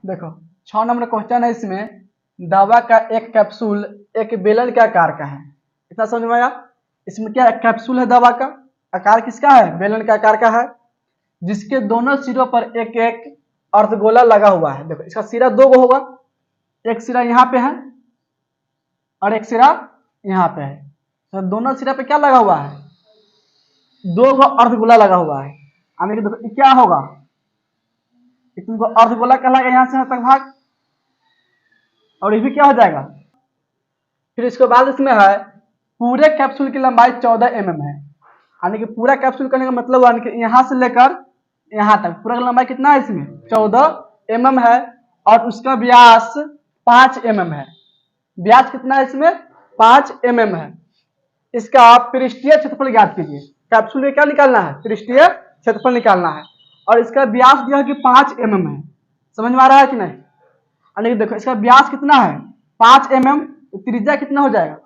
देखो 6 number question है। इसमें दवा का एक कैप्सूल एक बेलन के आकार का है। इतना समझ में आया। इसमें क्या कैप्सूल है, दवा का आकार किसका है, बेलन के आकार का है, जिसके दोनों सिरों पर एक एक अर्धगोला लगा हुआ है। देखो इसका सिरा दो गो होगा, एक सिरा यहाँ पे है और एक सिरा यहाँ पे है। तो दोनों सिरा पे क्या लगा हुआ है, दो गो अर्धगोला लगा हुआ है। यानी कि देखो क्या होगा, इनको अर्धगोला कहलाएगा यहाँ से यहाँ तक भाग, और ये भी क्या हो जाएगा। फिर इसके बाद इसमें है पूरे कैप्सूल की लंबाई 14 mm है। यानी कि पूरा कैप्सूल करने का मतलब यानी कि यहाँ से लेकर यहाँ तक पूरा लंबाई कितना है, इसमें 14 mm है। और उसका व्यास 5 mm है। व्यास कितना है इसमें, 5 mm है। इसका पृष्ठीय क्षेत्रफल ज्ञात कीजिए। कैप्सूल में क्या निकालना है, पृष्ठीय क्षेत्रफल निकालना है। और इसका व्यास दिया है कि 5 mm है। समझ में आ रहा है कि नहीं। यानी कि देखो इसका व्यास कितना है 5 mm, त्रिज्या कितना हो जाएगा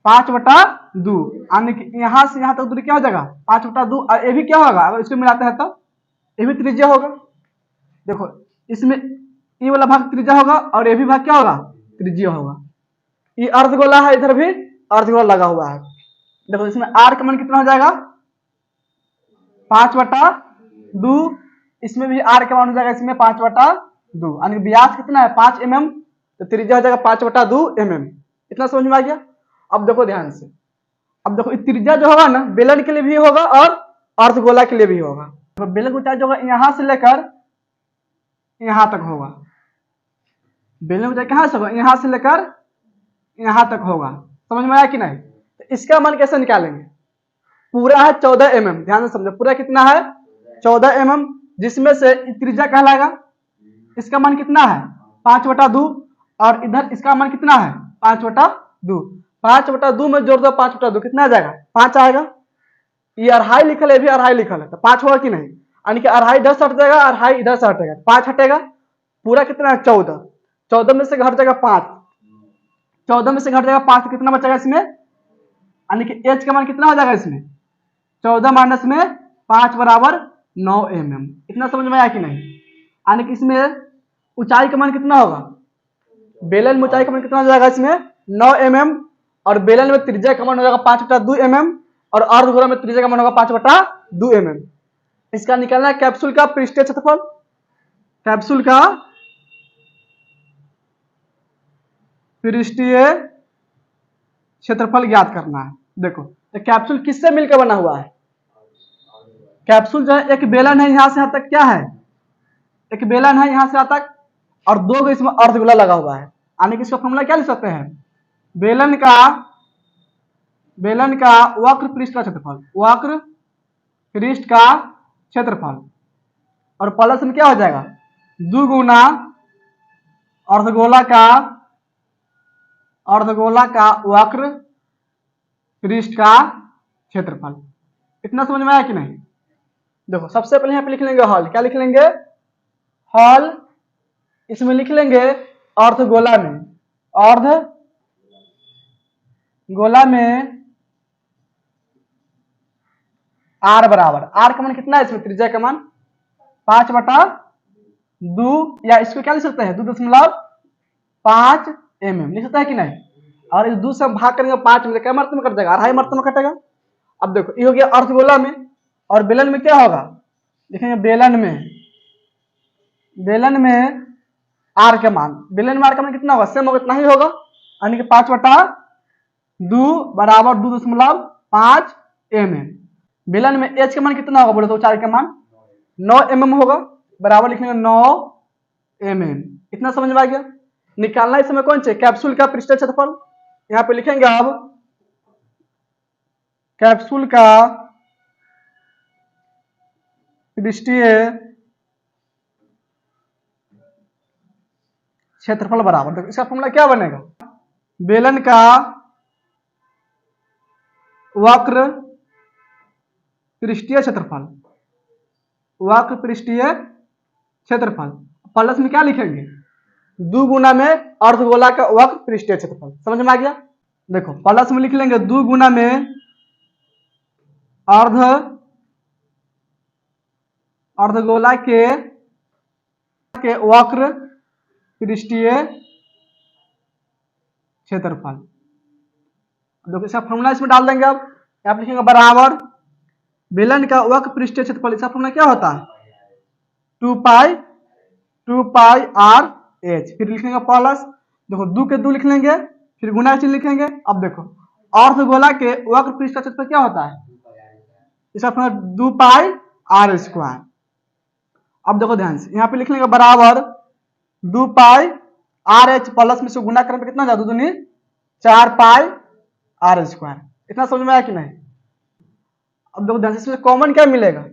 5/2। यानी कि यहाँ से यहाँ तक दूरी क्या हो जाएगा 5/2। और ये भी क्या होगा, अगर इसको मिलाते हैं तो ये भी त्रिज्या होगा। देखो इसमें ये वाला भाग त्रिज्या होगा और ये भी भाग क्या होगा, त्रिज्या होगा। ये अर्धगोला है, इधर भी अर्धगोला लगा हुआ है। देखो इसमें आर का मान कितना हो जाएगा 5/2। इसमें भी आर का मान हो जाएगा इसमें 5/2। यानी व्यास कितना है 5 mm, तो त्रिज्या हो जाएगा 5/2 mm। इतना समझ में आ गया। अब देखो ध्यान से, अब देखो त्रिज्या जो होगा ना बेलन के लिए भी होगा और अर्धगोला के लिए भी होगा। तो बेलन की ऊंचाई जो होगा यहाँ से लेकर यहाँ तक होगा। बेलन की ऊंचाई कहाँ से होगा, यहाँ से लेकर यहाँ तक होगा। समझ में आया कि नहीं। तो इसका मान कैसे निकालेंगे, पूरा है 14 mm, ध्यान से समझो पूरा कितना है 14 mm, जिसमें से त्रिज्या कहलाएगा। इसका मान कितना है 5/2 और इधर इसका मान कितना है 5/2। 5/2 में जोड़ दो 5/2 कितना आ जाएगा 5 आएगा। ये अढ़ाई लिखल है, भी अढ़ाई लिखल है, तो 5 होगा कि नहीं। यानी कि अढ़ाई इधर से हट जाएगा, अढ़ाई इधर से हटेगा, 5 हटेगा। पूरा कितना है 14। 14 में से घट जाएगा 5, 14 में से घट जाएगा 5 तो कितना बचेगा इसमें, यानी कि एच का मान कितना हो जाएगा इसमें 14 - में 5 = 9 mm। इतना समझ में आया कि नहीं। यानी कि इसमें ऊंचाई का मान कितना होगा, बेलन में ऊंचाई का मान कितना हो जाएगा इसमें 9 mm, और बेलन में त्रिज्या का मान हो जाएगा 5/2 mm, और अर्धगोला में त्रिज्या का मान होगा 5/2 mm। इसका निकालना है कैप्सूल का पृष्ठीय क्षेत्रफल। कैप्सूल का पृष्ठीय क्षेत्रफल ज्ञात करना है। देखो तो कैप्सूल किससे मिलकर बना हुआ है, कैप्सूल जो है एक बेलन है, यहां से यहां तक क्या है, एक बेलन है यहां से यहां तक, और दो इसमें अर्धगोला लगा हुआ है। यानी कि इसका फॉर्मूला क्या लिख सकते हैं, बेलन का वक्र पृष्ठ का क्षेत्रफल, वक्र पृष्ठ का क्षेत्रफल, और प्लस में क्या हो जाएगा 2 गुना अर्धगोला का वक्र पृष्ठ का क्षेत्रफल। इतना समझ में आया कि नहीं। देखो सबसे पहले यहाँ पे लिख लेंगे हॉल, क्या लिख लेंगे हॉल। इसमें लिख लेंगे अर्धगोला में, अर्धगोला में आर बराबर, आर का मान कितना है इसमें, त्रिज्या का मान 5/2, या इसको क्या लिख सकते हैं 2.5 mm लिख सकता है कि नहीं। और इस 2 से भाग करेंगे 5 में, क्या मर्तबा में कट जाएगा, अढ़ाई मर्तबा में कटेगा। अब देखो ये हो गया अर्धगोला में, और बेलन में क्या होगा, देखेंगे बेलन में आर का मान, बेलन में आर का मान कितना होगा, सेम होगा, इतना ही होगा। यानी कि 5/2 बराबर 2.5 mm। बेलन में एच का मान कितना होगा बोले तो, ऊंचाई का मान 9 mm होगा, बराबर लिखेंगे 9 mm। इतना समझ में आ गया। निकालना इस समय कौन से, कैप्सूल का पृष्ठीय क्षेत्रफल। यहाँ पे लिखेंगे अब कैप्सूल का पृष्ठीय क्षेत्रफल बराबर, तो इसका फॉर्मूला क्या बनेगा, बेलन का वक्र पृष्ठीय क्षेत्रफल, वक्र पृष्ठीय क्षेत्रफल, प्लस में क्या लिखेंगे 2 गुना में अर्धगोला का वक्र पृष्ठीय क्षेत्रफल। समझ में आ गया। देखो प्लस में लिख लेंगे 2 गुना में अर्धगोला के के वक्र पृष्ठीय क्षेत्रफल। देखो इसका फॉर्मूला इसमें डाल देंगे। अब यहाँ पे लिखेंगे बराबर बेलन का वक्र पृष्ठीय क्षेत्रफल। इसका फॉर्मूला क्या होता है? 2 पाई आर एच। फिर लिखेंगे प्लस, देखो 2 के 2 लिख लेंगे, फिर गुना चिन्ह लिखेंगे। अब देखो अर्धगोला के वक्र पृष्ठीय क्षेत्रफल क्या होता है? इसका फॉर्मूला 2 पाई आर स्क्वायर। अब देखो ध्यान से यहाँ पे लिख लेंगे बराबर 2 पाई आर एच प्लस में से गुना करने पे कितना जाए? 2 दूनी 4 पाई आर स्क्वायर। इतना समझ में आया कि नहीं? अब देखो ध्यान से इसमें कॉमन क्या मिलेगा?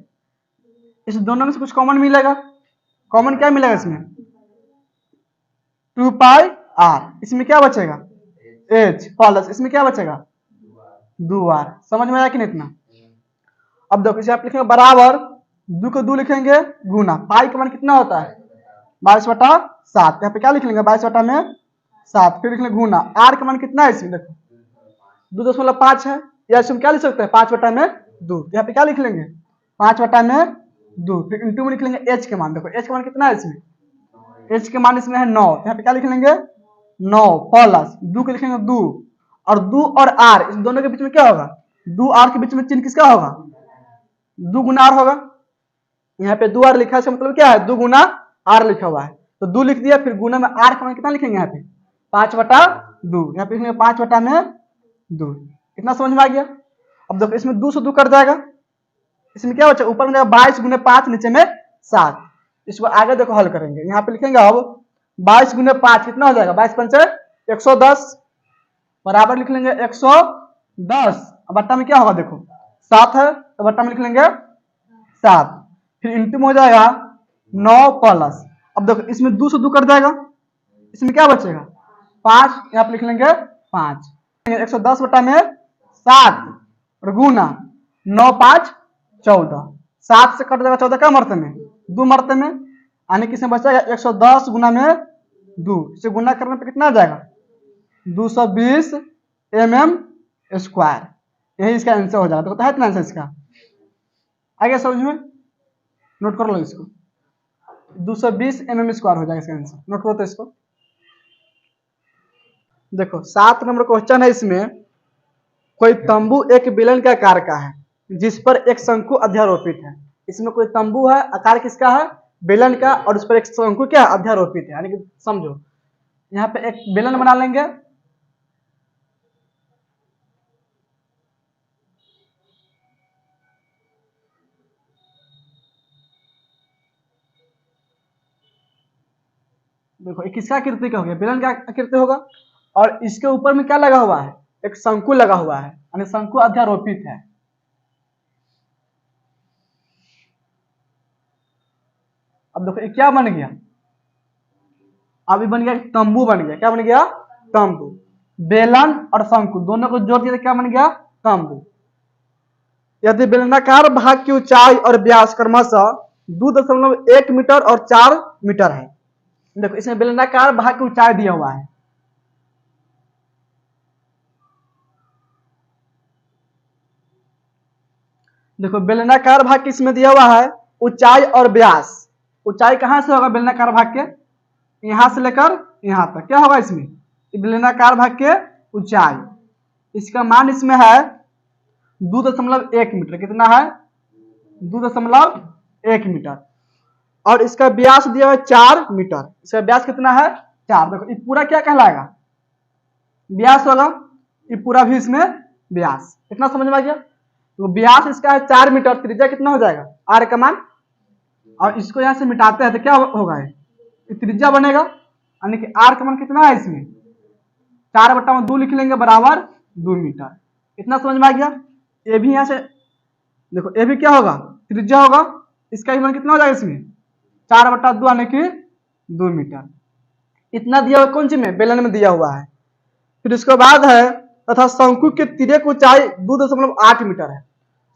इस दोनों में से कुछ कॉमन मिलेगा। कॉमन क्या मिलेगा इसमें? 2 पाई आर। इसमें क्या बचेगा? एच प्लस इसमें क्या बचेगा? 2 आर। समझ में आया कि नहीं इतना? अब देखो इसे आप लिखेंगे बराबर 2 को 2 लिखेंगे गुना पाई का मान कितना होता है? 22/7। यहाँ पे क्या लिख लेंगे? 22/7। फिर लिख लेंगे गुना आर का मान कितना है इसमें? देखो 2.5 है, या इसमें क्या लिख सकते हैं? 5/2। यहाँ पे क्या लिख लेंगे? 5/2। फिर इंटू में लिख लेंगे एच के मान। देखो एच का मान कितना है इसमें? एच के मान इसमें है 9। यहाँ पे क्या लिख लेंगे? 9 प्लस 2 के लिखेंगे 2, और 2 और आर इस दोनों के बीच में क्या होगा? 2 आर के बीच में चिन्ह किसका होगा? 2 गुना आर होगा। यहाँ पे 2 आर लिखा है, इसका मतलब क्या है? 2 गुना आर लिखा हुआ है, तो 2 लिख दिया। फिर गुना में आर का मान कितना लिखेंगे? यहाँ पे 5/2। यहाँ पे लिखेंगे 5/2। इतना समझ में आ गया? अब देखो इसमें 2 से 2 कट जाएगा। इसमें क्या बचा? ऊपर में जाएगा 22 गुने 5, नीचे में 7। इसको आगे देखो हल करेंगे। यहाँ पे लिखेंगे अब 22 गुने 5 कितना हो जाएगा? 22 पंचे 110 बराबर लिख लेंगे 110। अब बट्टा में क्या होगा? देखो 7 है तो बट्टा में लिख लेंगे 7। फिर इंटू में हो जाएगा 9 प्लस। अब देखो इसमें 2 से 2 कट जाएगा। इसमें क्या बचेगा? 5। यहाँ पे लिख लेंगे 5। 110 बट्टा में 7 और गुना 9 5 14। 7 से कट जाएगा 14 क्या मरते में? 2 मरते में, यानी किसमें बचेगा? 110 गुना में 2। इसे गुना करने पे कितना आ जाएगा? 220 mm²। यही इसका आंसर हो जाएगा। तो है इतना आंसर इसका। आगे समझ में नोट कर लो इसको। 220 mm² हो जाएगा इसका आंसर। नोट करो तो इसको। देखो 7 नंबर क्वेश्चन है। इसमें कोई तंबू एक बेलन के आकार का है जिस पर एक शंकु अध्यारोपित है। इसमें कोई तंबू है, आकार किसका है? बेलन का, और उस पर एक शंकु क्या है? अध्यारोपित है। यानी कि समझो यहाँ पे एक बेलन बना लेंगे। देखो ये किसका आकृति का हो गया? बेलन का आकृति होगा। और इसके ऊपर में क्या लगा हुआ है? एक शंकु लगा हुआ है, यानी शंकु अध्यारोपित है। अब देखो ये क्या बन गया? अभी बन गया तंबू बन गया। क्या बन गया? तंबू। बेलन और शंकु दोनों को जोड़ दिया तो क्या बन गया? तंबू। यदि बेलनाकार भाग की ऊंचाई और व्यास क्रमशः 2.1 मीटर और 4 मीटर है। देखो इसमें बेलनाकार भाग की ऊंचाई दिया हुआ है। देखो बेलनाकार भाग किसमें दिया हुआ है? ऊंचाई और व्यास। ऊंचाई कहां से होगा बेलनाकार भाग के? यहां से लेकर यहां तक। क्या होगा इसमें? बेलनाकार भाग के ऊंचाई, इसका मान इसमें है 2.1 मीटर। कितना है? 2.1 मीटर। और इसका व्यास दिया हुआ है 4 मीटर। इसका व्यास कितना है? 4। देखो ये पूरा क्या कहलाएगा? व्यास होगा। ये पूरा भी इसमें व्यास। इतना समझ में आ गया? तो व्यास इसका है 4 मीटर। त्रिज्या कितना हो जाएगा? आर का मान। और इसको यहां से मिटाते हैं तो क्या होगा? ये त्रिज्या बनेगा, यानी कि आर का मान कितना है इसमें? 4/2 लिख लेंगे बराबर 2 मीटर। इतना समझ में आ गया? ये भी यहां से देखो, ये भी क्या होगा? त्रिज्या होगा। इसका भी मान कितना हो जाएगा इसमें? 4/2 यानी कि 2 मीटर। इतना दिया हुआ कौन सी में? बेलन में दिया हुआ है। फिर इसके बाद है तथा शंकु की तिर्यक ऊंचाई 2.8 मीटर है।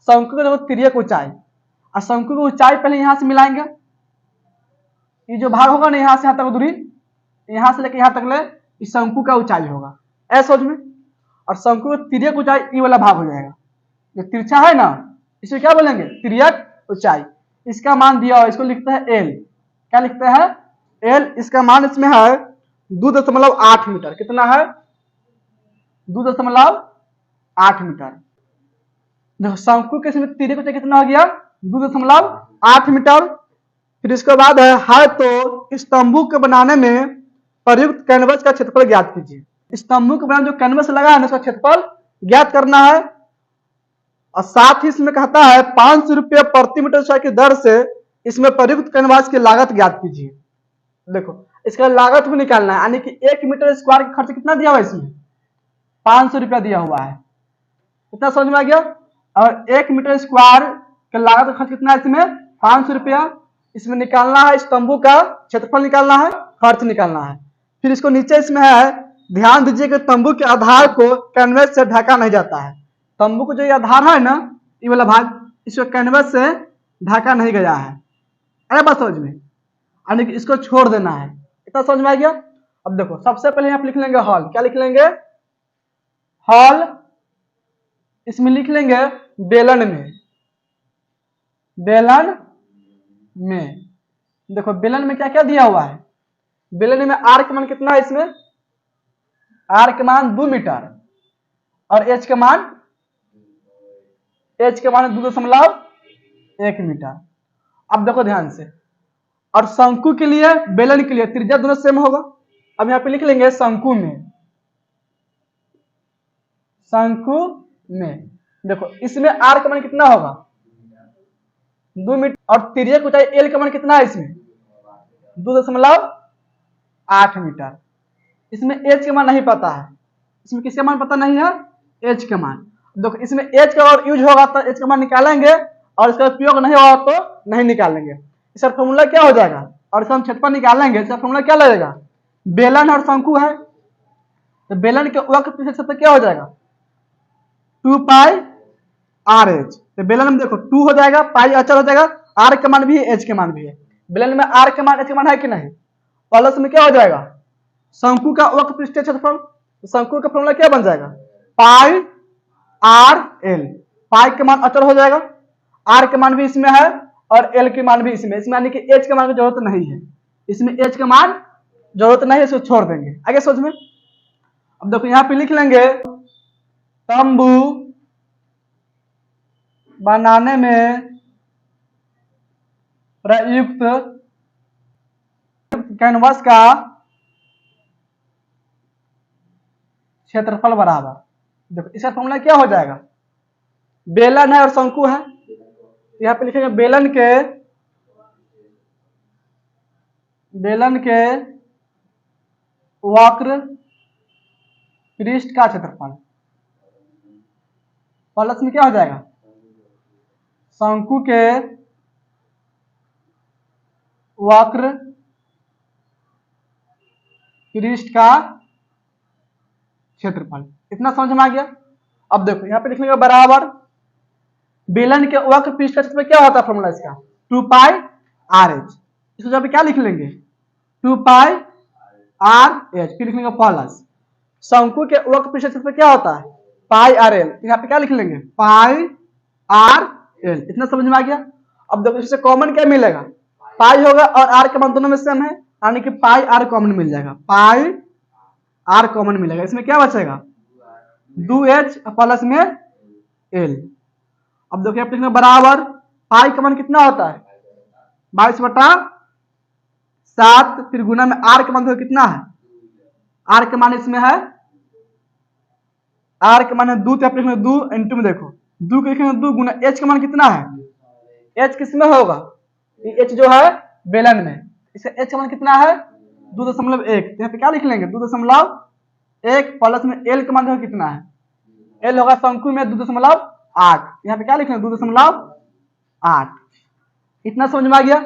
शंकु की तिर्यक ऊंचाई, और शंकु की ऊंचाई पहले यहां से मिलाएंगे। ये जो भाग होगा ना यहां से यहां तक दूरी, यहां से लेकर यहां तक ले, इस शंकु का ऊंचाई होगा ऐसा समझ में। और शंकु की तिर्यक ऊंचाई ये वाला भाग हो जाएगा। जो तिरछा है ना, इसे क्या बोलेंगे? तिर्यक ऊंचाई। इसका मान दिया हुआ, इसको लिखते हैं एल। क्या लिखते हैं? एल इसका मान इसमें है 2.8 मीटर। कितना है? 2.8 मीटर। देखो शंकु के इसमें तिर्यक ऊंचाई कितना हो गया? 2.8 मीटर। फिर इसके बाद है तो स्तंभों के बनाने में प्रयुक्त कैनवस का क्षेत्रफल ज्ञात कीजिए। स्तंभों के बनाने जो कैनवस लगा है ना उसका क्षेत्रफल ज्ञात करना है। और साथ ही इसमें कहता है 500 रुपये प्रति मीटर स्क्वायर की दर से इसमें प्रयुक्त कैनवास की लागत ज्ञात कीजिए। देखो इसका लागत भी निकालना है, यानी कि 1 मीटर स्क्वायर का खर्च कितना दिया हुआ है इसमें? 500 रुपया दिया हुआ है। कितना समझ में आ गया? और 1 मीटर स्क्वायर का लागत का खर्च कितना है इसमें? 500 रुपया। इसमें निकालना है स्तंभों का क्षेत्रफल निकालना है, खर्च निकालना है। फिर इसको नीचे इसमें है, ध्यान दीजिए कि तंबू के आधार को कैनवस से ढका नहीं जाता है। तंबू को जो ये आधार है ना, ये वाला भाग, इसको कैनवस से ढका नहीं गया है। अरे बात समझ में, यानी कि इसको छोड़ देना है। इतना समझ में आ गया? अब देखो सबसे पहले यहाँ पे लिख लेंगे हॉल। क्या लिख लेंगे? हॉल। इसमें लिख लेंगे बेलन में। बेलन में देखो बेलन में क्या क्या दिया हुआ है? बेलन में आर का मान कितना है इसमें? आर के मान 2 मीटर और एच के मान 2.1 मीटर। अब देखो ध्यान से, और शंकु के लिए बेलन के लिए त्रिज्या दोनों सेम होगा। अब यहाँ पे लिख लेंगे शंकु में। शंकु में देखो इसमें आर का मान कितना होगा? 2 मीटर। और त्रिज्या की ऊंचाई एल का मान कितना है इसमें? 2.8 मीटर। इसमें एच का मान नहीं पता है। इसमें किसका मान पता नहीं है? एच का मान। देखो इसमें एच का और यूज होगा तो एच का मान निकालेंगे, और इसका उपयोग नहीं होगा तो नहीं निकालेंगे। इसका फॉर्मूला क्या हो जाएगा? और इसका हम क्षेत्रफल निकालेंगे, इसका फॉर्मूला क्या लगेगा? बेलन और शंकु है तो बेलन के वक्र क्षेत्रफल क्या हो जाएगा? 2 पाई आर एच। तो बेलन में देखो 2 हो जाएगा, पाई अचर हो जाएगा, आर का मान भी है, एच के मान भी है। बेलन में आर के मान एच के मान है कि नहीं? प्लस में क्या हो जाएगा? शंकु का वक्र पृष्ठीय क्षेत्रफल। तो शंकु का फॉर्मूला क्या बन जाएगा? पाई आर एल। पाई के मान अचर हो जाएगा, आर के मान भी इसमें है और एल के मान भी इसमें। इसमें यानी कि एच के मान की जरूरत नहीं है। इसमें एच के मान जरूरत नहीं है, इसको छोड़ देंगे। आगे सोच में। अब देखो यहाँ पे लिख लेंगे तंबू बनाने में प्रयुक्त कैनवस का क्षेत्रफल बराबर। देखो इसका फॉर्मूला क्या हो जाएगा? बेलन है और शंकु है, यहाँ पे लिखेंगे बेलन के वक्र पृष्ठ का क्षेत्रफल। प्लस में क्या हो जाएगा? शंकु के वक्र पृष्ठ का क्षेत्रफल। इतना समझ में आ गया? अब देखो यहाँ पे लिख लेंगे बराबर बेलन के वक्र पृष्ठ का क्षेत्रफल क्या होता है? फॉर्मूला इसका 2 पाई आर एच। इसको जब क्या लिख लेंगे? 2 पाई आर एच। फिर लिख लेंगे प्लस शंकु के वक्र पृष्ठ का क्षेत्रफल क्या होता है? पाई आर एल। यहाँ पे क्या लिख लेंगे? पाई आर एल। इतना समझ में आ गया? अब देखो इससे कॉमन क्या मिलेगा? पाई होगा और आर के मान दोनों में सेम है, यानी कि पाई आर कॉमन मिल जाएगा। पाई आर कॉमन मिलेगा। इसमें क्या बचेगा? 2h प्लस में एल। अब देखिए आप बराबर पाई का मान कितना होता है? 22/7। फिर गुना में आर का मान देखो कितना है? आर का मान इसमें है, आर का मान है 2, तो आप लिखेंगे 2 इंटू में देखो 2 के लिखेंगे 2 गुना एच का मान कितना है? एच किसमें होगा? एच जो है बेलन में। इसका एच का मान कितना है? 2.1। यहाँ पे क्या लिख लेंगे? 2.1 प्लस में एल का मान देखो कितना है? एल होगा शंकु में 2.8। यहाँ पे क्या लिख लेंगे? 2.8। इतना समझ में आ गया?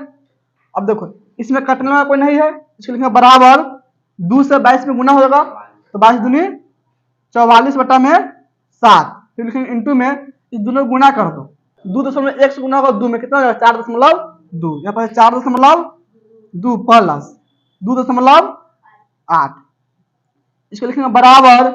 अब देखो इसमें कटने वाला कोई नहीं है, इसको लिखेंगे बराबर 2 से 22 में गुना होगा तो 22 दूनी 44/7। फिर लिखेंगे इंटू में इस दोनों गुना कर दो। 2.1 से गुना होगा 2 में कितना? 4.2। यहाँ पर 4.2 प्लस 2.8। इसको लिखेंगे बराबर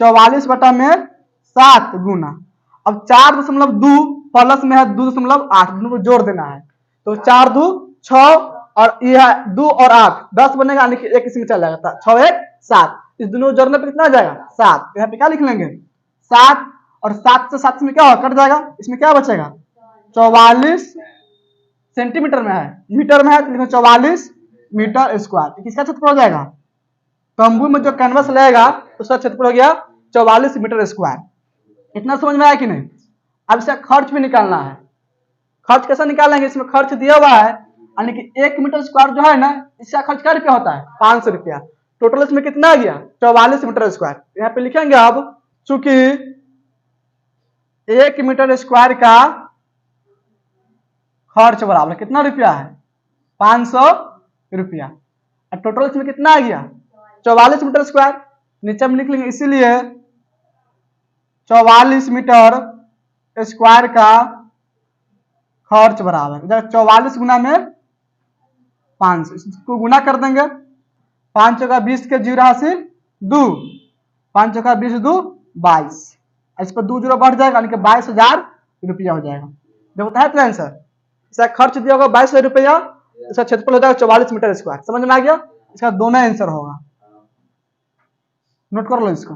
44/7 गुना। अब 4.2 प्लस में है 2.8, दोनों को जोड़ देना है तो 4 2 6 और ये है 2 और 8 10 बनेगा, यानी कि एक इसमें चल जाएगा 6 1 7, इस दोनों जोड़ने पे कितना आ जाएगा 7। यहाँ पे क्या लिख लेंगे 7, और 7 से 7 में क्या होगा कट जाएगा, इसमें क्या बचेगा 44 सेंटीमीटर में है, मीटर में है तो 44 मीटर स्क्वायर। किसका क्षेत्रफल हो जाएगा, तंबू में जो कैनवस लगेगा उसका क्षेत्रफल हो गया 44 मीटर स्क्वायर। इतना समझ में आया कि नहीं। अब इसका खर्च भी निकालना है। खर्च कैसा निकालेंगे, इसमें खर्च दिया हुआ है, यानी कि 1 मीटर स्क्वायर जो है ना, इसका खर्च क्या रुपया होता है 500 रुपया। टोटल इसमें कितना आ गया 44 मीटर स्क्वायर। यहाँ पे लिखेंगे अब, चूंकि 1 मीटर स्क्वायर का खर्च बराबर कितना रुपया है 500 रुपया, और टोटल इसमें कितना आ गया 44 मीटर स्क्वायर। नीचे में लिख लेंगे, इसीलिए 44 मीटर स्क्वायर का खर्च बराबर 44 गुना में 500, इसको गुना कर देंगे। 5 चौका 20 के 0 हासिल 2, 5 चौका 20 2 22, इस पर 2 जीरो बढ़ जाएगा, यानी कि 22,000 रुपया हो जाएगा। देखो है तो आंसर, इसका खर्च दिया होगा 22,000 रुपया, इसका क्षेत्रफल हो जाएगा 44 मीटर स्क्वायर। समझ में आ गया, इसका दोनों आंसर होगा, नोट कर लो इसको।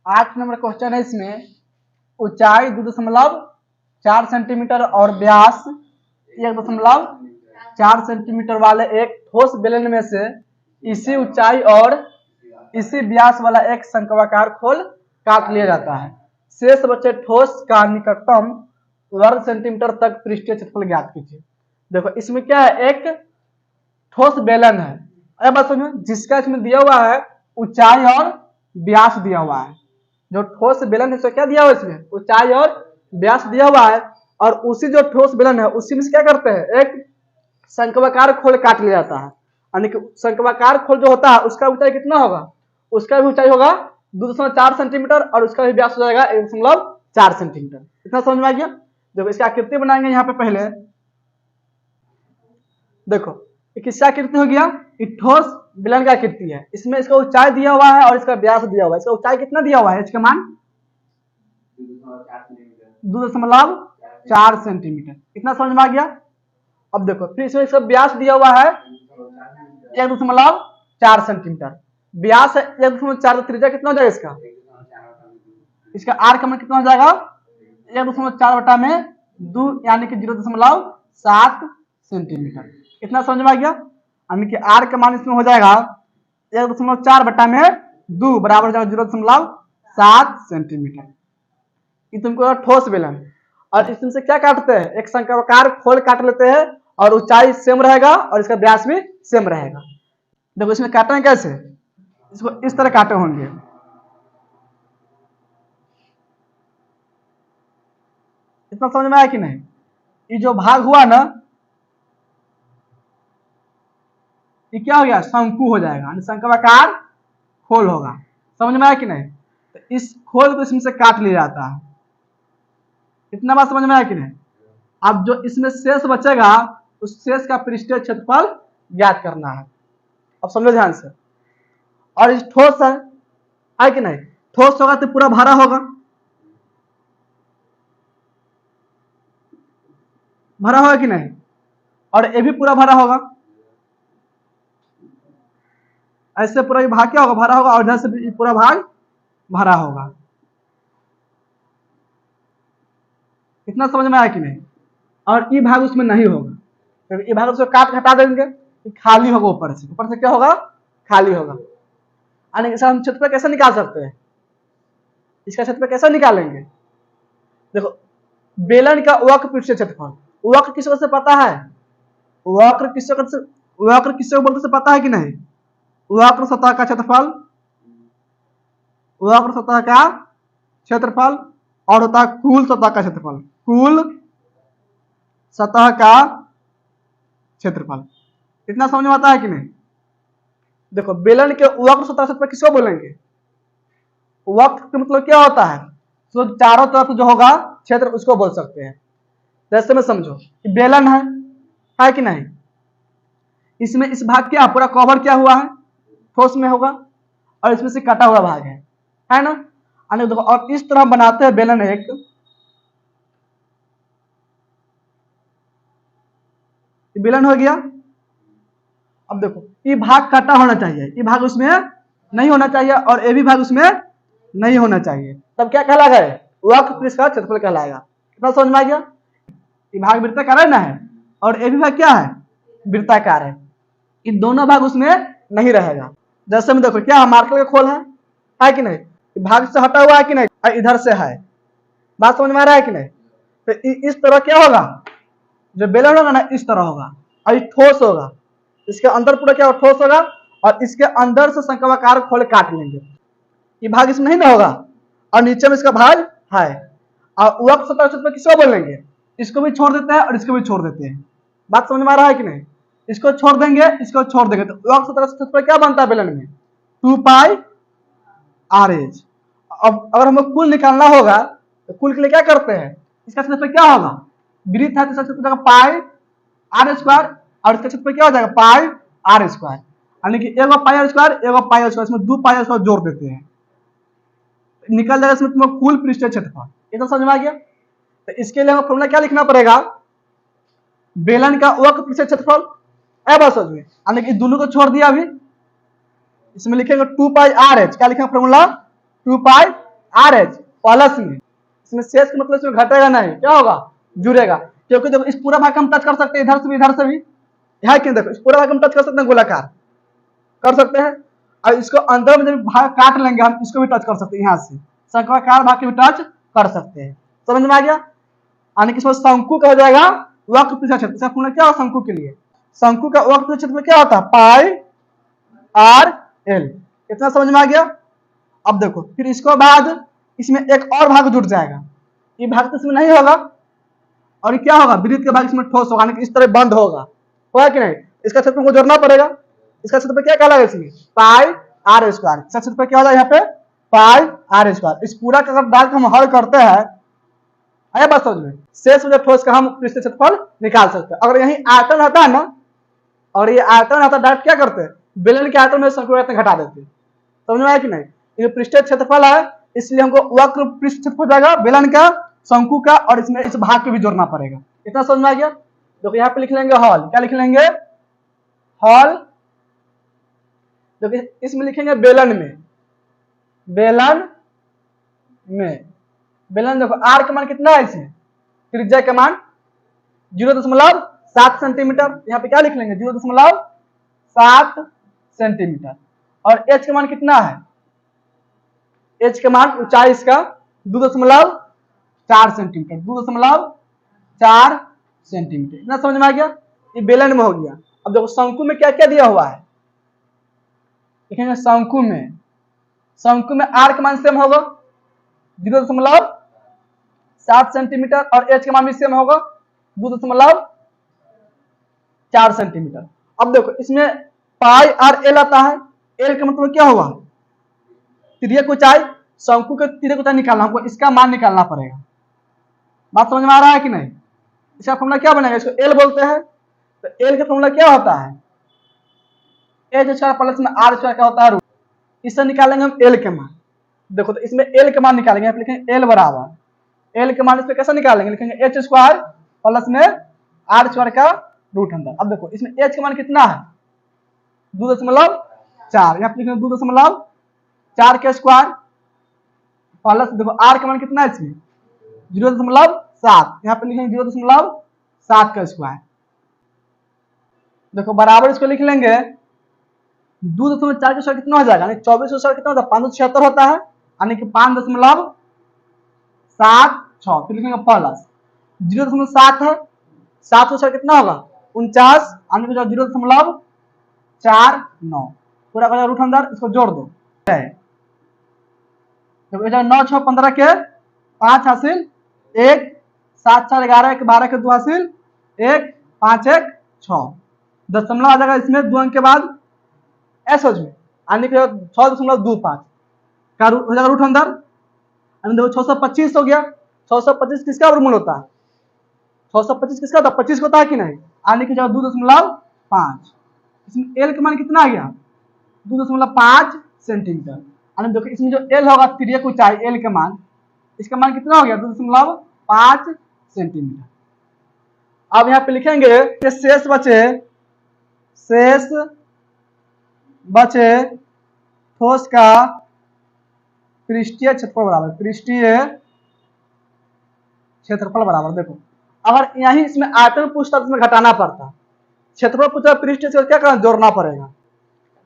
आठ नंबर क्वेश्चन है, इसमें ऊंचाई 2.4 सेंटीमीटर और व्यास 1.4 सेंटीमीटर वाले एक ठोस बेलन में से इसी ऊंचाई और इसी व्यास वाला एक शंक्वाकार खोल काट लिया जाता है। शेष बचे ठोस का निकटतम वर्ग सेंटीमीटर तक पृष्ठीय क्षेत्रफल ज्ञात कीजिए। देखो इसमें क्या है, एक ठोस बेलन है, अरे बात समझो, जिसका इसमें दिया हुआ है ऊंचाई और व्यास दिया हुआ है। जो ठोस बेलन है उसका क्या दिया हुआ है, इसमें ऊंचाई और व्यास दिया हुआ है, और उसी जो ठोस बेलन है उसी में से क्या करते हैं एक शंक्वाकार खोल काट लिया जाता है। यानी कि शंक्वाकार खोल जो होता है उसका ऊंचाई कितना होगा, उसका भी ऊंचाई होगा 2.4 सेंटीमीटर और उसका भी व्यास हो जाएगा 1.4 सेंटीमीटर। इतना समझ में आ गया। देखो इसकी आकृति बनाएंगे यहाँ पे पहले, देखो किसकी आकृति हो गया, ठोस बेलन की आकृति है, इसमें इसका ऊंचाई दिया हुआ है और इसका व्यास दिया हुआ है। इसका ऊंचाई कितना दिया हुआ है, इसका मान 2.4 सेंटीमीटर। इतना समझ में आ गया। अब देखो फिर इसमें इसका व्यास दिया हुआ है 1.4 सेंटीमीटर, व्यास है 1.4, तो त्रिज्या कितना हो जाएगा इसका, इसका आर का मान कितना हो जाएगा 1.4 बटा में 2, यानी कि 0.7 सेंटीमीटर। इतना समझ में आ गया। यानी कि आर का मान इसमें हो जाएगा 1.4 बटा में 2 बराबर हो जाएगा 0.7 सेंटीमीटर। ये तुमको ठोस बेलन, और इसमें से क्या काटते हैं एक शंक्वाकार खोल काट लेते हैं, और ऊंचाई सेम रहेगा और इसका व्यास भी सेम रहेगा। देखो इसमें काटेंगे कैसे, इसको इस तरह काटे होंगे। इतना समझ में आया कि नहीं। ये जो भाग हुआ ना, ये क्या हो गया शंकु हो जाएगा, शंक्वाकार खोल होगा। समझ में आया कि नहीं। तो इस खोल को इसमें से काट लिया जाता है। इतना बात समझ में आया कि नहीं। अब जो इसमें शेष बचेगा उस शेष का पृष्ठीय क्षेत्रफल ज्ञात करना है। अब समझो ध्यान से। और इस ठोस है कि नहीं, ठोस होगा तो पूरा भरा होगा, भरा होगा कि नहीं, और ये भी पूरा भरा होगा। ऐसे पूरा भाग क्या होगा भरा होगा, और इधर से पूरा भाग भरा होगा। इतना समझ में आया कि नहीं। और ये भाग उसमें नहीं होगा, तो ये भाग उसको काट हटा देंगे, खाली होगा ऊपर से क्या होगा खाली होगा। यानी हम क्षेत्रफल कैसे निकाल सकते हैं, इसका क्षेत्रफल कैसे निकालेंगे। देखो बेलन का वक्र पृष्ठीय क्षेत्रफल, वक्र किसको से पता है, वक्र किसको बोलते से पता है कि नहीं। वक्र सतह का क्षेत्रफल, वक्र सतह का क्षेत्रफल, और होता है कुल सतह का क्षेत्रफल, कुल सतह का क्षेत्रफल। इतना समझ में आता है कि नहीं। देखो बेलन के वक्र सतह क्षेत्रफल किसको बोलेंगे, वक्र का मतलब क्या होता है, तो चारों तरफ जो होगा क्षेत्र उसको बोल सकते हैं। जैसे में समझो बेलन है कि नहीं, इसमें इस भाग क्या पूरा कवर क्या हुआ है ठोस में होगा, और इसमें से कटा हुआ भाग है ना। देखो और इस तरह बनाते हैं बेलन एक, बेलन हो गया। अब देखो ये भाग कटा होना चाहिए, ये भाग उसमें नहीं होना चाहिए और ये भी भाग उसमें नहीं होना चाहिए, तब क्या कहलाएगा? वक्र पृष्ठ का क्षेत्रफल कहलाएगा। कितना समझ में आ गया? ये भाग वृत्ताकार ना है और ये भी भाग क्या है? वृत्ताकार है। इन दोनों भाग उसमें नहीं रहेगा। जैसे में देखो क्या मार्कर का खोल है कि नहीं? भाग से हटा हुआ है कि नहीं? इधर से है। बात समझ में आ रहा है कि नहीं? तो इस तरह क्या होगा? जो बेलन होगा ना इस तरह होगा और ये ठोस होगा, इसके अंदर पूरा क्या ठोस होगा और इसके अंदर से शंक्वाकार खोल काट लेंगे। ये भाग इसमें नहीं ना होगा और नीचे में इसका भाग है। और वक्र सतह क्षेत्रफल किसको बोलेंगे? इसको भी छोड़ देते हैं और इसको भी छोड़ देते हैं। बात समझ में आ रहा है कि नहीं? इसको छोड़ देंगे, इसको छोड़ देंगे, तो वक्र सतह क्षेत्रफल क्या बनता है बेलन में? 2 पाई आर एच। अब अगर हमें कुल निकालना होगा तो कुल के लिए क्या करते हैं? इसका क्षेत्रफल क्या होगा? वृत्त है तो इसका क्षेत्रफल पाई आर स्क्वायर और इसका क्षेत्रफल क्या हो जाएगा? पाई आर स्क्वायर। यानी कि एगो पाई आर स्क्वायर एगो पाई आर स्क्वायर, इसमें 2 पाई आर स्क्वायर जोड़ देते हैं, निकल जाएगा इसमें तुम्हें कुल पृष्ठीय क्षेत्रफल। ये तो समझ में आ गया। तो इसके लिए हमें फॉर्मूला क्या लिखना पड़ेगा? बेलन का वक्र पृष्ठीय क्षेत्रफल है बस समझ में। यानी कि दोनों को छोड़ दिया अभी, इसमें लिखेंगे 2 पाई आर एच। क्या लिखेंगे formula? 2 pi R H plus में इसमें शेष का मतलब इसमें घटेगा नहीं, क्या होगा? जुड़ेगा। क्योंकि देखो इस पूरा भाग हम टच कर सकते हैं, इधर से भी इधर से भी है कि देखो इस पूरा भाग हम टच कर सकते हैं, गोलाकार कर सकते हैं और इसको अंदर में जब भाग काट लेंगे हम इसको भी टच कर सकते हैं, यहाँ से शंक्वाकार भाग के भी टच कर सकते हैं। समझ में आ गया? यानी कि शंकु का हो जाएगा वक्र पृष्ठीय क्षेत्रफल। फॉर्मूला क्या होगा शंकु के लिए? शंकु का वक्र पृष्ठीय क्षेत्रफल क्या होता है? पाई आर एल। इतना समझ में आ गया। अब देखो फिर इसको बाद इसमें एक और भाग जुड़ जाएगा, ये भाग तो इसमें नहीं होगा और ये क्या होगा? वृत्त के भाग इसमें ठोस होगा, इस तरह बंद होगा कि नहीं? इसका क्षेत्रफल को जोड़ना पड़ेगा। इसका क्षेत्रफल क्या कहलाएगा? इसमें पाई आर स्क्वायर। इसका क्षेत्रफल क्या होगा यहाँ पे? पाई आर स्क्वायर। इस पूरा का अगर डाल के हम हल करते हैं, आया बात समझ में? शेष में ठोस का हम पृष्ठीय क्षेत्रफल निकाल सकते हैं। अगर यही आयतन रहता है ना और ये आयतन रहता है, डायरेक्ट क्या करते हैं? बेलन के आयतन में शंकु आयतन घटा देते हैं। समझ में आया कि नहीं? ये पृष्ठीय क्षेत्रफल है, इसलिए हमको वक्र पृष्ठ क्षेत्रफल जाएगा बेलन का, शंकु का और इसमें इस भाग को भी जोड़ना पड़ेगा। इतना समझ में आ गया? देखो यहाँ पे लिख लेंगे हॉल। क्या लिख लेंगे? हॉल। देखो इसमें लिखेंगे बेलन में, बेलन में बेलन देखो आर का मान कितना है? इसमें त्रिज्या का मान 0.7 सेंटीमीटर। यहाँ पे क्या लिख लेंगे? 0.7 सेंटीमीटर। और एच का मान कितना है? एच का मान ऊंचाई इसका 2.4 सेंटीमीटर, 2.4 सेंटीमीटर। इतना समझ में आ गया? ये बेलन में हो गया। अब देखो शंकु में क्या क्या दिया हुआ है? देखेंगे शंकु में आर का मान सेम होगा 0.7 सेंटीमीटर और एच का मान भी सेम होगा 2.4 सेंटीमीटर। अब देखो इसमें पाई आर एल आता है। एल का मतलब क्या होगा? तिर्यक ऊंचाई। शंकु के तिर्यक ऊंचाई निकालना, हमको इसका मान निकालना पड़ेगा। बात समझ में आ रहा है कि नहीं? इसका फॉर्मूला क्या बनेगा? इसको एल बोलते हैं। तो एल का फॉर्मूला क्या होता है? एच स्क्वायर प्लस में आर स्क्वायर क्या होता है? रूट। इससे निकालेंगे हम एल के मान। देखो तो इसमें एल के मान निकालेंगे, आप लिखेंगे एल बराबर एल के मान इस पे कैसे निकालेंगे? लिखेंगे एच स्क्वायर प्लस में आर स्क्वायर का रूट अंदर। अब देखो इसमें एच का मान कितना है? 2.4। यहाँ पे लिखेंगे 2.4 के स्क्वायर प्लस देखो आर का मान कितना है? इसमें 0.7। यहाँ पे लिखेंगे 0.7 का स्क्वायर। देखो बराबर इसको लिख लेंगे 2.4 का स्क्वायर कितना हो जाएगा? 24 का स्क्वायर कितना होता है? 576 होता है, यानी कि 5.76। फिर लिखेंगे प्लस 0.7 है, 7 का स्क्वायर कितना होगा? 49, यानी कि 0.49 पूरा का रूट अंदर, इसको जोड़ दो। तो 9 6 15 के 5 हासिल 1, 7 4 11 के 12 के 2 हासिल 1, 5 1 6 दशमलव आ जाएगा इसमें 2 अंक के बाद ऐसा यानी कि 6.25 का हो जाएगा रूट अंदर। देखो 625 हो गया। 625 किसका वर्गमूल होता है? 625 किसका होता है? 25 का होता है कि नहीं? यानी कि 2.5। इसमें एल का मान कितना आ गया? 2.5 सेंटीमीटर। यानी देखो इसमें जो एल होगा तिर्यक ऊंचाई एल का मान, इसका मान कितना हो गया? 2.5 सेंटीमीटर। अब यहाँ पे लिखेंगे कि शेष बचे ठोस का पृष्ठीय क्षेत्रफल बराबर। देखो अगर यही इसमें आयतन पूछता तो इसमें घटाना पड़ता, क्षेत्रफल पूछता पृष्ठीय से क्या करना, जोड़ना पड़ेगा।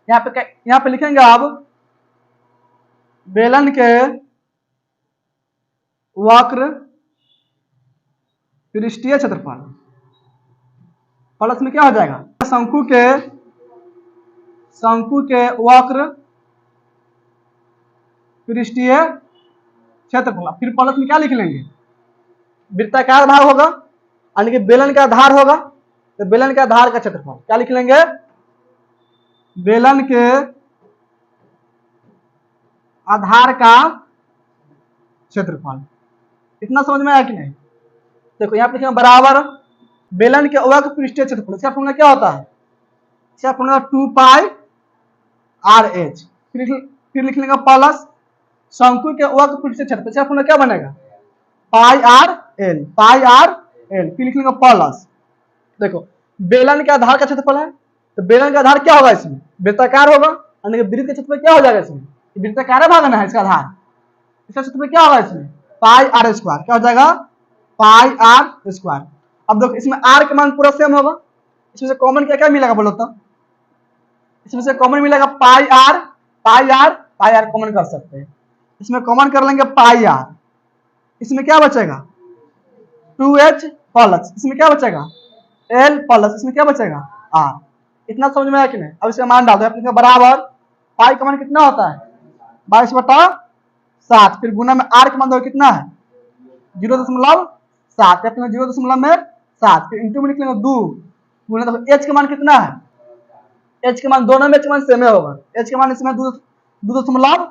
यहाँ पे लिखेंगे अब बेलन के वक्र पृष्ठीय क्षेत्रफल प्लस में क्या हो जाएगा, शंकु के वक्र पृष्ठीय क्षेत्रफल। फिर प्लस में क्या लिख लेंगे, वृत्ताकार भाग होगा यानी कि बेलन का आधार होगा, तो बेलन के आधार का क्षेत्रफल क्या लिख लेंगे, बेलन के आधार का क्षेत्रफल। इतना समझ में आया कि नहीं। देखो यहाँ पे लिखेंगे बराबर बेलन के वक्र पृष्ठीय क्षेत्रफल, इसका फॉर्मूला क्या होता है, इसका फॉर्मूला 2πr/h। फिर लिख लेंगे प्लस शंकु के वक्र पृष्ठीय क्षेत्रफल, इसका फॉर्मूला क्या बनेगा, πr/l। फिर लिख लेंगे प्लस, देखो बेलन के आधार का क्षेत्रफल है, तो बेलन का आधार क्या होगा, इसमें वृत्ताकार होगा यानी कि वृत्त का क्षेत्रफल क्या हो जाएगा, इसमें वृत्ताकार भागना है इसका आधार, इसका क्षेत्रफल क्या होगा, इसमें πr²। क्या हो जाएगा, πr²। अब देखो इसमें r का मान पूरा सेम होगा, इसमें से कॉमन क्या क्या मिलेगा बोलो तो, इसमें से कॉमन मिलेगा πr कॉमन कर सकते हैं, इसमें कॉमन कर लेंगे πr, इसमें क्या बचेगा 2h प्लस, इसमें क्या बचेगा l प्लस, इसमें क्या बचेगा r। इतना समझ में आया कि नहीं। अब इसका मान डाल दो, बराबर पाई का मान कितना होता है 22/7, फिर गुना में r का मान दो कितना है 0.7, 0.7, फिर इंटू में लिख लेंगे 2 गुना, तो h का मान कितना है, h के मान दोनों में h का मान सेम होगा, h के मान इसमें 2.4,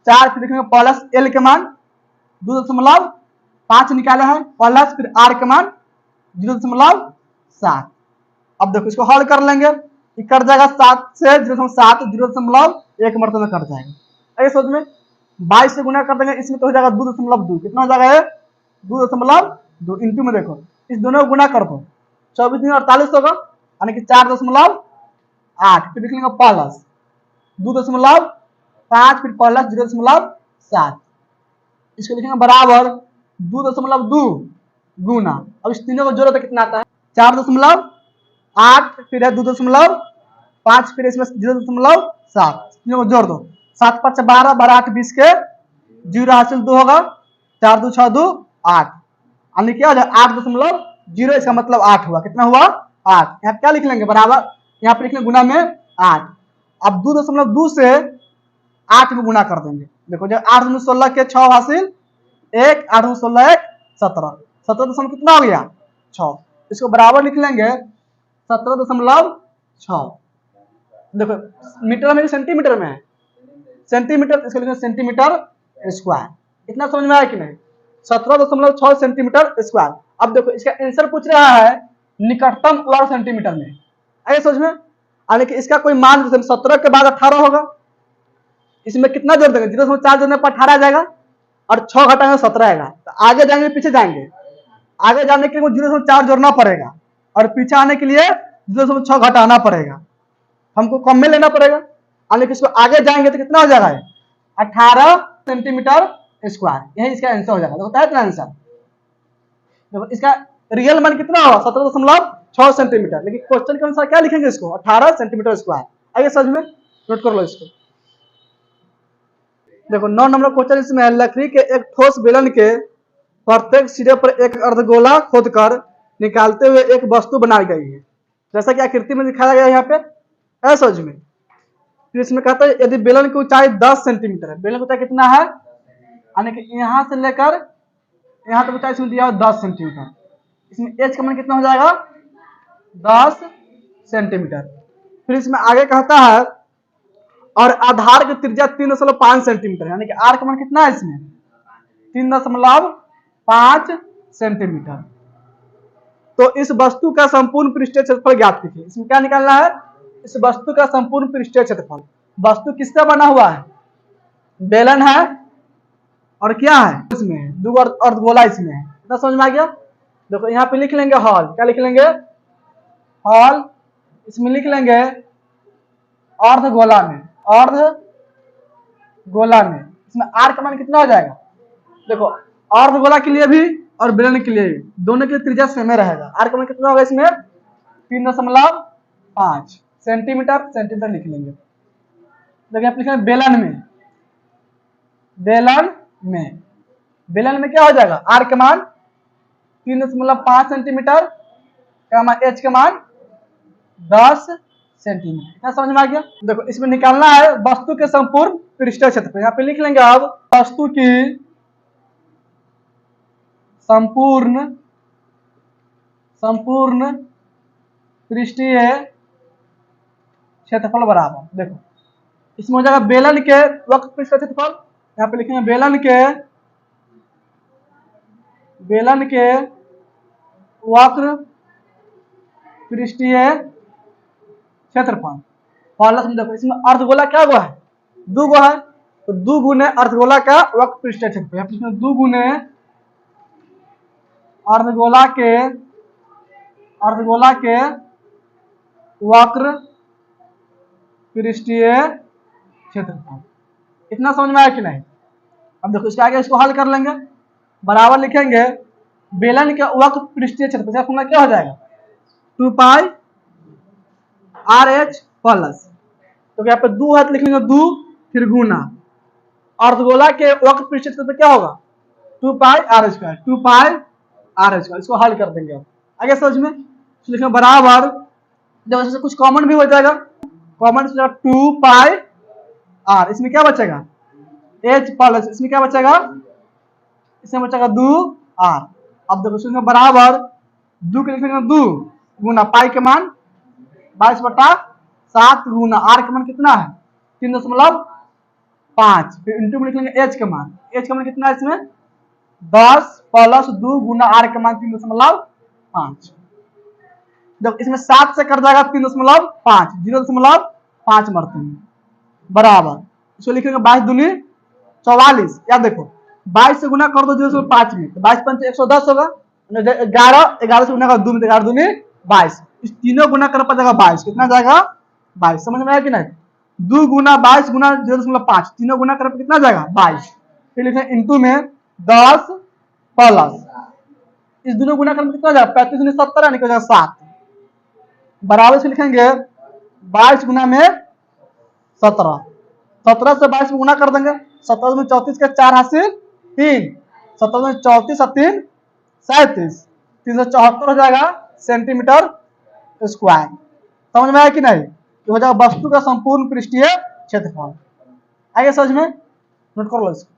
फिर लिखेंगे प्लस l के मान 2.5 निकाला है प्लस फिर r के मान 0.7। अब देखो इसको हल कर लेंगे, कट जाएगा 7 से 0.7 0.1 मरतबे में कट जाएगा। अरे सोच में 22 से गुना कर देंगे, इसमें तो हो जाएगा 2.2, कितना हो जाएगा ये 2.2 इंटू में देखो इस दोनों को गुना कर दो, 24 दिन 48 होगा यानी कि 4.8, फिर लिख लेंगे प्लस 2.5 फिर प्लस 0.7, इसको लिखेंगे बराबर 2.2 गुना, अब इस तीनों को जोड़ो तो कितना आता है 4.8, फिर है 2.5, फिर इसमें 0.7, तीनों को जोड़ दो, 7 5 12 12 8 20 के 0 हासिल 2 होगा, 4 2 6 2 8 यानी क्या हो जाए 8.0, इसका मतलब 8 हुआ, कितना हुआ 8। यहाँ क्या लिख लेंगे बराबर, यहाँ पे लिख लेंगे गुना में 8। अब 2.2 से 8 में गुना कर देंगे, देखो जब 8 2 16 के 6 हासिल 1, 8 2 16 1 17, 17 कितना हो गया 6, इसको बराबर लिख लेंगे 17.6। देखो मीटर में सेंटीमीटर में है, सेंटीमीटर, इसको लिखेंगे सेंटीमीटर स्क्वायर। इतना समझ में आया कि नहीं, 17.6 सेंटीमीटर स्क्वायर। अब देखो इसका आंसर पूछ रहा है निकटतम वर्ग सेंटीमीटर में, आइए सोच में, यानी कि इसका कोई मान 17 के बाद 18 होगा, इसमें कितना जोड़ देंगे 0.4 जोड़ने पर 18 आ जाएगा और 6 घटाएंगे 17 आएगा, तो आगे जाएंगे पीछे जाएंगे, आगे जाने के लिए 0.4 जोड़ना पड़ेगा और पीछे आने के लिए 0.6 घटाना पड़ेगा, हमको कम में लेना पड़ेगा, यानी कि इसको आगे जाएंगे तो कितना हो जाएगा 18 सेंटीमीटर स्क्वायर, यही इसका आंसर हो जाएगा। देखो इतना आंसर, देखो इसका रियल मान कितना होगा 17.6 सेंटीमीटर, लेकिन क्वेश्चन के अनुसार क्या लिखेंगे इसको 18 सेंटीमीटर स्क्वायर। आइए समझ में नोट कर लो इसको। देखो 9 नंबर क्वेश्चन इसमें है, लकड़ी के एक ठोस बेलन के प्रत्येक सिरे पर एक अर्धगोला खोदकर निकालते हुए एक वस्तु बनाई गई है, जैसा कि आकृति में दिखाया गया है यहाँ पे, ऐसा समझ में। फिर इसमें कहता है यदि बेलन की ऊंचाई 10 सेंटीमीटर है, बेलन की ऊंचाई कितना है, यानी कि यहाँ से लेकर यहाँ तक ऊंचाई इसमें दिया है 10 सेंटीमीटर, इसमें एच का मान कितना हो जाएगा 10 सेंटीमीटर। फिर इसमें आगे कहता है और आधार की त्रिज्या 3.5 सेंटीमीटर, यानी कि आर का मान कितना है इसमें 3.5 सेंटीमीटर। तो इस वस्तु का संपूर्ण पृष्ठीय क्षेत्रफल ज्ञात कीजिए। इसमें क्या निकालना है, इस वस्तु का संपूर्ण पृष्ठीय क्षेत्रफल। वस्तु किससे बना हुआ है, बेलन है और क्या है इसमें दो अर्धगोला इसमें है, इतना समझ में आ गया। देखो यहाँ पे लिख लेंगे हॉल, क्या लिख लेंगे, हॉल। इसमें लिख लेंगे अर्धगोला में, अर्धगोला में इसमें आर का मान कितना हो जाएगा, देखो अर्धगोला के लिए भी और बेलन के लिए भी दोनों की त्रिज्या सेम रहेगा। आर का मान कितना होगा इसमें 3.5 सेंटीमीटर, सेंटीमीटर लिख लेंगे। देखिए आप लिखेंगे बेलन में, बेलन में, बेलन में क्या हो जाएगा, आर का मान 3.5 सेंटीमीटर, का मान एच का मान 10 सेंटीमीटर। इतना समझ में आ गया। देखो इसमें निकालना है वस्तु के संपूर्ण पृष्ठीय क्षेत्रफल। यहाँ पे लिख लेंगे अब वस्तु की संपूर्ण पृष्ठीय क्षेत्रफल बराबर, देखो इसमें हो जाएगा बेलन के वक्र पृष्ठीय क्षेत्रफल। यहाँ पे लिखेंगे बेलन के वक्र पृष्ठीय क्षेत्रफल। फॉर्मूला समझो, देखो इसमें अर्धगोला क्या गो है, 2 गो है, तो 2 गुने अर्धगोला का वक्र पृष्ठीय क्षेत्रफल। यहाँ पे इसमें 2 गुने अर्धगोला के वक्र पृष्ठीय क्षेत्रफल। इतना समझ में आया कि नहीं। अब देखो इसके आगे इसको हल कर लेंगे, बराबर लिखेंगे बेलन के वक्र पृष्ठीय क्षेत्रफल का फॉर्मूला क्या हो जाएगा 2 पाई आर एच प्लस, तो यहाँ पे 2 है तो लिखेंगे 2 फिर गुना अर्धगोला के वक्र पृष्ठीय क्षेत्रफल क्या होगा 2 pi r square, 2 pi r square. इसको हल कर देंगे। अब आगे समझ में लिखेंगे बराबर, जब इससे कुछ कॉमन भी हो जाएगा, कॉमन 2 पाई आर, इसमें क्या बचेगा एच प्लस, इसमें क्या बचेगा, इसमें बचेगा 2 आर। अब देखो इसमें बराबर 2 के लिखेंगे 2 गुना पाई के मान 22/7 गुना आर का मान कितना है 3.5, फिर इंटू में लिखेंगे एच का मान, एच का मान कितना है इसमें 10 प्लस 2 गुना आर का मान 3.5। जब इसमें 7 से कर जाएगा 3.5, 0.5 मरते हैं बराबर, इसको लिखेंगे 22 दूनी 44। याद देखो 22 से गुना कर दो 0.5 में, तो 22 पंच 110 होगा, 11 से गुना कर 2 में 11 दूनी 22, इस तीनों गुना कर जाएगा 22, कितना जाएगा 22। समझ में आया कि नहीं। 2 गुना 22 गुना 0.5 तीनों गुना कर कितना जाएगा 22, फिर लिखेंगे इंटू में 10 प्लस इस दोनों गुना कर कितना जाएगा 35 दूनी 70 यानी कि 7 बराबर से लिखेंगे 22 गुना में 17, 17 से 22 में गुना कर देंगे, 17 में 34 के 4 हासिल 3, 17 में 34 और 3 37, 374 हो जाएगा सेंटीमीटर स्क्वायर। समझ में आया कि नहीं। तो हो जाएगा वस्तु का संपूर्ण पृष्ठीय क्षेत्रफल। आगे समझ में, नोट कर लो इसको।